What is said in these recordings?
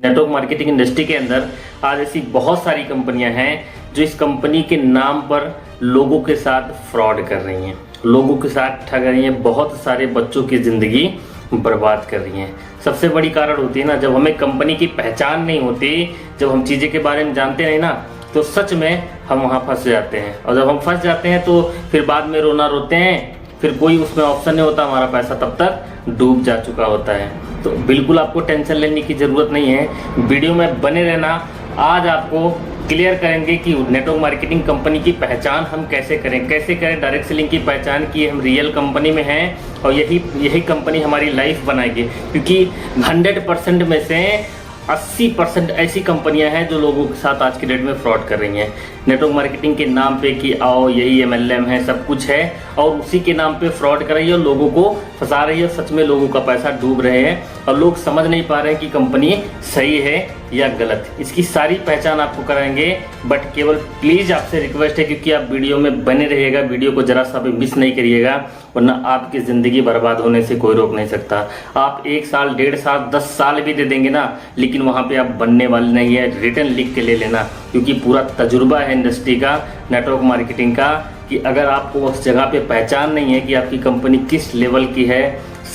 Network marketing industry के अंदर आज ऐसी बहुत सारी कंपनियां हैं जो इस कंपनी के नाम पर लोगों के साथ फ्रॉड कर रही हैं, लोगों के साथ ठग रही हैं, बहुत सारे बच्चों की ज़िंदगी बर्बाद कर रही हैं। सबसे बड़ी कारण होती है ना, जब हमें कंपनी की पहचान नहीं होती, जब हम चीज़ें के बारे में जानते नहीं ना, तो सच में हम वहाँ फंस जाते हैं। और जब हम फंस जाते हैं तो फिर बाद में रोना रोते हैं, फिर कोई उसमें ऑप्शन नहीं होता, हमारा पैसा तब तक डूब जा चुका होता है। तो बिल्कुल आपको टेंशन लेने की ज़रूरत नहीं है, वीडियो में बने रहना। आज आपको क्लियर करेंगे कि नेटवर्क मार्केटिंग कंपनी की पहचान हम कैसे करें डायरेक्ट सेलिंग की पहचान की हम रियल कंपनी में हैं और यही कंपनी हमारी लाइफ बनाएगी। क्योंकि 100% में से 80% ऐसी कंपनियां हैं जो लोगों के साथ आज की डेट में फ्रॉड कर रही हैं। नेटवर्क मार्केटिंग के नाम पे कि आओ यही MLM है, सब कुछ है, और उसी के नाम पे फ्रॉड कर रही है और लोगों को फंसा रही है। सच में लोगों का पैसा डूब रहे हैं और लोग समझ नहीं पा रहे हैं कि कंपनी सही है या गलत। इसकी सारी पहचान आपको कराएंगे, बट केवल प्लीज़ आपसे रिक्वेस्ट है क्योंकि आप वीडियो में बने रहिएगा, वीडियो को जरा सा भी मिस नहीं करिएगा, वरना आपकी ज़िंदगी बर्बाद होने से कोई रोक नहीं सकता। आप 1 साल, 1.5 साल, 10 साल भी दे देंगे ना, लेकिन वहाँ पे आप बनने वाले नहीं है। रिटर्न लिख के ले लेना, क्योंकि पूरा तजुर्बा है इंडस्ट्री का, नेटवर्क मार्केटिंग का, कि अगर आपको उस जगह पे पहचान नहीं है कि आपकी कंपनी किस लेवल की है,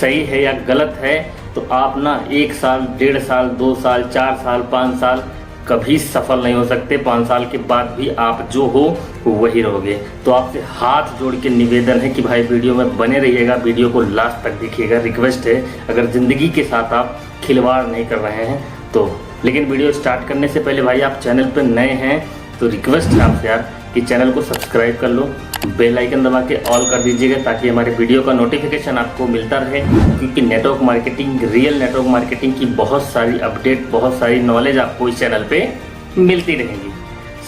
सही है या गलत है, तो आप ना 1 साल, 1.5 साल, 2 साल, 4 साल, 5 साल कभी सफल नहीं हो सकते। 5 साल के बाद भी आप जो हो वही रहोगे। तो आपसे हाथ जोड़ के निवेदन है कि भाई वीडियो में बने रहिएगा, वीडियो को लास्ट तक देखिएगा। रिक्वेस्ट है, अगर ज़िंदगी के साथ आप खिलवाड़ नहीं कर रहे हैं तो। लेकिन वीडियो स्टार्ट करने से पहले भाई आप चैनल पर नए हैं तो रिक्वेस्ट है आपसे यार कि चैनल को सब्सक्राइब कर लो, बेल आइकन दबा के ऑल कर दीजिएगा ताकि हमारे वीडियो का नोटिफिकेशन आपको मिलता रहे। क्योंकि network marketing, real network marketing की बहुत सारी अपडेट, बहुत सारी नॉलेज आपको इस चैनल पे मिलती रहेंगी।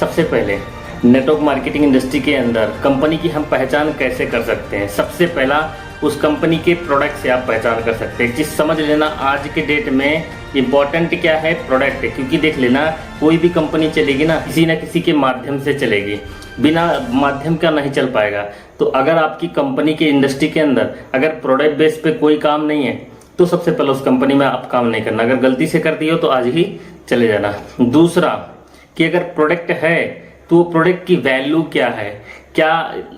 सबसे पहले नेटवर्क मार्केटिंग इंडस्ट्री के अंदर कंपनी की हम पहचान कैसे कर सकते हैं। सबसे पहला, उस कंपनी के प्रोडक्ट से आप पहचान कर सकते हैं। चीज़ समझ लेना, आज के डेट में इम्पॉर्टेंट क्या है, प्रोडक्ट है। क्योंकि देख लेना, कोई भी कंपनी चलेगी ना किसी के माध्यम से चलेगी, बिना माध्यम का नहीं चल पाएगा। तो अगर आपकी कंपनी के इंडस्ट्री के अंदर अगर प्रोडक्ट बेस पे कोई काम नहीं है तो सबसे पहले उस कंपनी में आप काम नहीं करना। अगर गलती से कर दी हो तो आज ही चले जाना। दूसरा कि अगर प्रोडक्ट है तो प्रोडक्ट की वैल्यू क्या है, क्या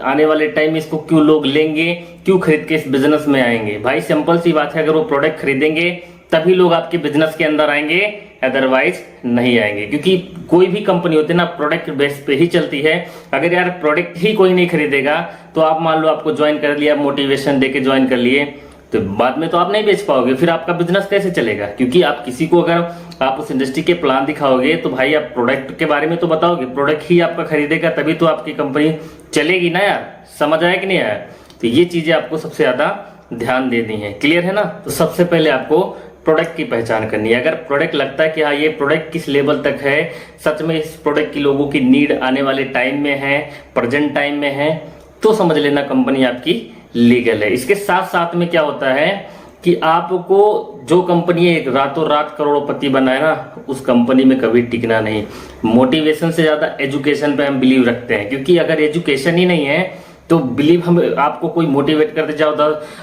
आने वाले टाइम में इसको क्यों लोग लेंगे, क्यों खरीद के इस बिजनेस में आएंगे। भाई सिंपल सी बात है, अगर वो प्रोडक्ट खरीदेंगे तभी लोग आपके बिजनेस के अंदर आएंगे, अदरवाइज नहीं आएंगे। क्योंकि कोई भी कंपनी होती है ना प्रोडक्ट बेस पे ही चलती है। अगर यार प्रोडक्ट ही कोई नहीं खरीदेगा तो आप मान लो आपको ज्वाइन कर लिया, मोटिवेशन देके ज्वाइन कर लिए, तो बाद में तो आप नहीं बेच पाओगे, फिर आपका बिजनेस कैसे चलेगा। क्योंकि आप किसी को अगर आप उस इंडस्ट्री के प्लान दिखाओगे तो भाई आप प्रोडक्ट के बारे में तो बताओगे, प्रोडक्ट ही आपका खरीदेगा तभी तो आपकी कंपनी चलेगी ना यार। समझ आया कि नहीं आया? तो ये चीजें आपको सबसे ज्यादा ध्यान देनी है। क्लियर है ना? तो सबसे पहले आपको प्रोडक्ट की पहचान करनी है। अगर प्रोडक्ट लगता है कि हाँ ये प्रोडक्ट किस लेवल तक है, सच में इस प्रोडक्ट की लोगों की नीड आने वाले टाइम में है, प्रेजेंट टाइम में है, तो समझ लेना कंपनी आपकी लीगल है। इसके साथ साथ में क्या होता है कि आपको जो कंपनी एक रातों रात करोड़पति बनाए ना, उस कंपनी में कभी टिकना नहीं। मोटिवेशन से ज्यादा एजुकेशन पे हम बिलीव रखते हैं। क्योंकि अगर एजुकेशन ही नहीं है तो बिलीव हम आपको कोई मोटिवेट करते जाओ,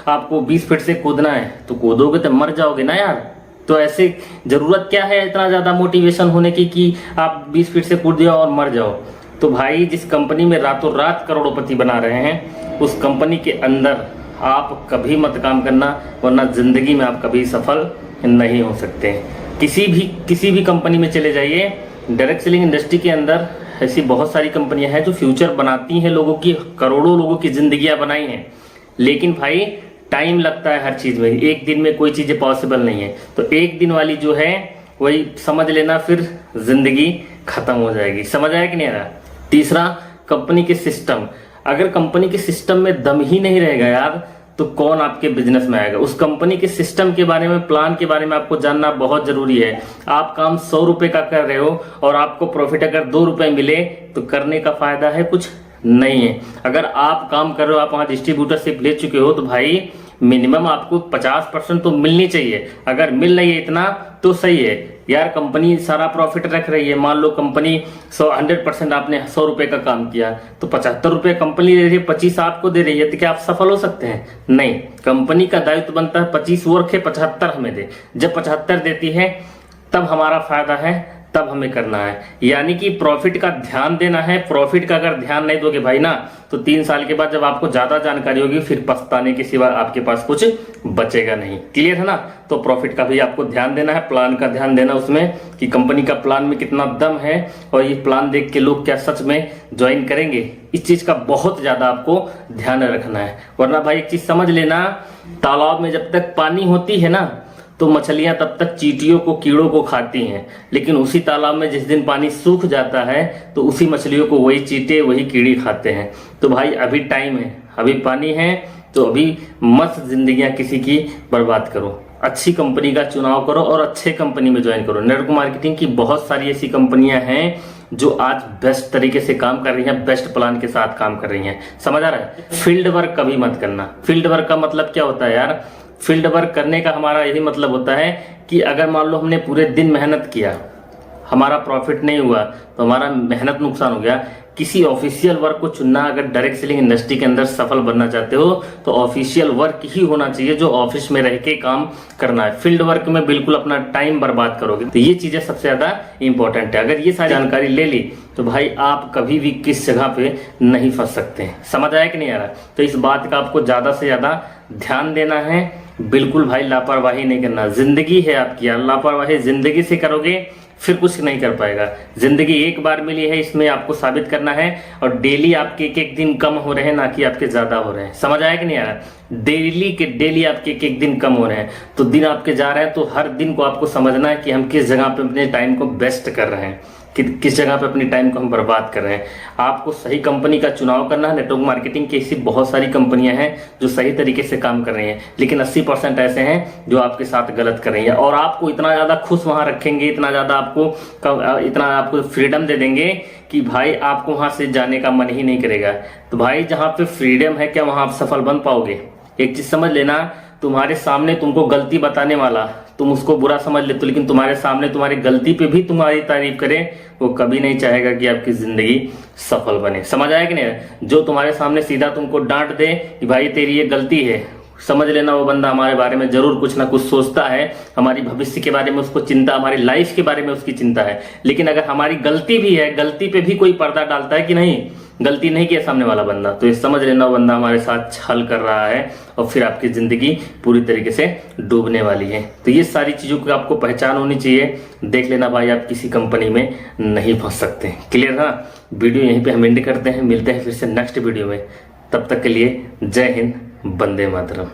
आपको 20 फीट से कूदना है तो कूदोगे तो मर जाओगे ना यार। तो ऐसे जरूरत क्या है इतना ज्यादा मोटिवेशन होने की कि आप 20 फीट से कूद जाओ और मर जाओ। तो भाई जिस कंपनी में रातों रात करोड़पति बना रहे हैं उस कंपनी के अंदर आप कभी मत काम करना, वरना जिंदगी में आप कभी सफल नहीं हो सकते। किसी भी कंपनी में चले जाइए, डायरेक्ट सेलिंग इंडस्ट्री के अंदर ऐसी बहुत सारी कंपनियां हैं जो फ्यूचर बनाती हैं, लोगों की करोड़ों लोगों की जिंदगियां बनाई हैं। लेकिन भाई टाइम लगता है हर चीज में, एक दिन में कोई चीजें पॉसिबल नहीं है। तो एक दिन वाली जो है वही समझ लेना, फिर जिंदगी खत्म हो जाएगी। समझ आया कि नहीं आ रहा? तीसरा, कंपनी के सिस्टम। अगर कंपनी के सिस्टम में दम ही नहीं रहेगा यार तो कौन आपके बिजनेस में आएगा। उस कंपनी के सिस्टम के बारे में, प्लान के बारे में आपको जानना बहुत जरूरी है। आप काम 100 रुपए का कर रहे हो और आपको प्रॉफिट अगर 2 रुपए मिले तो करने का फायदा है कुछ नहीं है। अगर आप काम कर रहे हो, आप वहां डिस्ट्रीब्यूटरशिप ले चुके हो, तो भाई मिनिमम आपको 50% तो मिलनी चाहिए। अगर मिल रही है इतना तो सही है यार। कंपनी सारा प्रॉफिट रख रही है, मान लो कंपनी 100% आपने 100 रुपए का काम किया तो 75 रुपए कंपनी दे रही है, 25 आपको दे रही है, तो क्या आप सफल हो सकते हैं? नहीं। कंपनी का दायित्व बनता है 25 वो रखे, 75 हमें दे। जब 75 देती है तब हमारा फायदा है, तब हमें करना है। यानी कि प्रॉफिट का ध्यान देना है। प्रॉफिट का अगर ध्यान नहीं दोगे भाई ना, तो 3 साल के बाद जब आपको ज्यादा जानकारी होगी, फिर पछताने के सिवा आपके पास कुछ बचेगा नहीं। क्लियर है ना? तो प्रॉफिट का भी आपको ध्यान देना है, प्लान का ध्यान देना उसमें कि कंपनी का प्लान में कितना दम है और ये प्लान देख के लोग क्या सच में ज्वाइन करेंगे, इस चीज का बहुत ज्यादा आपको ध्यान रखना है। वरना भाई एक चीज समझ लेना, तालाब में जब तक पानी होती है ना, तो मछलियां तब तक चींटियों को, कीड़ों को खाती हैं, लेकिन उसी तालाब में जिस दिन पानी सूख जाता है तो उसी मछलियों को वही चींटे, वही कीड़ी खाते हैं। तो भाई अभी टाइम है, अभी पानी है, तो अभी मत जिंदगियां किसी की बर्बाद करो। अच्छी कंपनी का चुनाव करो और अच्छे कंपनी में ज्वाइन करो। नेटवर्क मार्केटिंग की बहुत सारी ऐसी कंपनियां हैं जो आज बेस्ट तरीके से काम कर रही हैं, बेस्ट प्लान के साथ काम कर रही हैं। समझ आ रहा है? फील्ड वर्क कभी मत करना। फील्ड वर्क का मतलब क्या होता है यार? फील्ड वर्क करने का हमारा यही मतलब होता है कि अगर मान लो हमने पूरे दिन मेहनत किया, हमारा प्रॉफिट नहीं हुआ, तो हमारा मेहनत नुकसान हो गया। किसी ऑफिशियल वर्क को चुनना। अगर डायरेक्ट सेलिंग इंडस्ट्री के अंदर सफल बनना चाहते हो तो ऑफिशियल वर्क ही होना चाहिए, जो ऑफिस में रह के काम करना है। फील्ड वर्क में बिल्कुल अपना टाइम बर्बाद करोगे। तो ये चीजें सबसे ज्यादा इंपॉर्टेंट है। अगर ये सारी जानकारी ले ली तो भाई आप कभी भी किस जगह पे नहीं फंस सकते हैं। समझ आया कि नहीं आ रहा? तो इस बात का आपको ज्यादा से ज्यादा ध्यान देना है। बिल्कुल भाई लापरवाही नहीं करना। जिंदगी है आपकी, लापरवाही जिंदगी से करोगे फिर कुछ नहीं कर पाएगा। जिंदगी एक बार मिली है, इसमें आपको साबित करना है। और डेली आपके एक एक दिन कम हो रहे हैं, ना कि आपके ज्यादा हो रहे हैं। समझ आया कि नहीं आ रहा? डेली के डेली आपके एक एक दिन कम हो रहे हैं, तो दिन आपके जा रहे हैं, तो हर दिन को आपको समझना है कि हम किस जगह पे अपने टाइम को बेस्ट कर रहे हैं, किस जगह पे अपनी टाइम को हम बर्बाद कर रहे हैं। आपको सही कंपनी का चुनाव करना है। नेटवर्क मार्केटिंग की ऐसी बहुत सारी कंपनियां हैं जो सही तरीके से काम कर रही हैं, लेकिन 80% ऐसे हैं जो आपके साथ गलत कर रही हैं। और आपको इतना ज्यादा खुश वहां रखेंगे, इतना आपको फ्रीडम दे देंगे कि भाई आपको वहां से जाने का मन ही नहीं करेगा। तो भाई जहां पे फ्रीडम है, क्या वहां आप सफल बन पाओगे? एक चीज समझ लेना, तुम्हारे सामने तुमको गलती बताने वाला, तुम उसको बुरा समझ लेते हो, लेकिन तुम्हारे सामने तुम्हारी गलती पे भी तुम्हारी तारीफ करे, वो कभी नहीं चाहेगा कि आपकी जिंदगी सफल बने। समझ आया कि नहीं? जो तुम्हारे सामने सीधा तुमको डांट दे कि भाई तेरी ये गलती है, समझ लेना वो बंदा हमारे बारे में जरूर कुछ ना कुछ सोचता है, हमारी भविष्य के बारे में उसको चिंता, हमारी लाइफ के बारे में उसकी चिंता है। लेकिन अगर हमारी गलती भी है, गलती पे भी कोई पर्दा डालता है कि नहीं, गलती नहीं किया सामने वाला बंदा, तो ये समझ लेना वो बंदा हमारे साथ छल कर रहा है और फिर आपकी जिंदगी पूरी तरीके से डूबने वाली है। तो ये सारी चीजों की आपको पहचान होनी चाहिए। देख लेना भाई, आप किसी कंपनी में नहीं फंस सकते। क्लियर ना? वीडियो यहीं पे हम एंड करते हैं, मिलते हैं फिर से नेक्स्ट वीडियो में। तब तक के लिए जय हिंद, वंदे मातरम।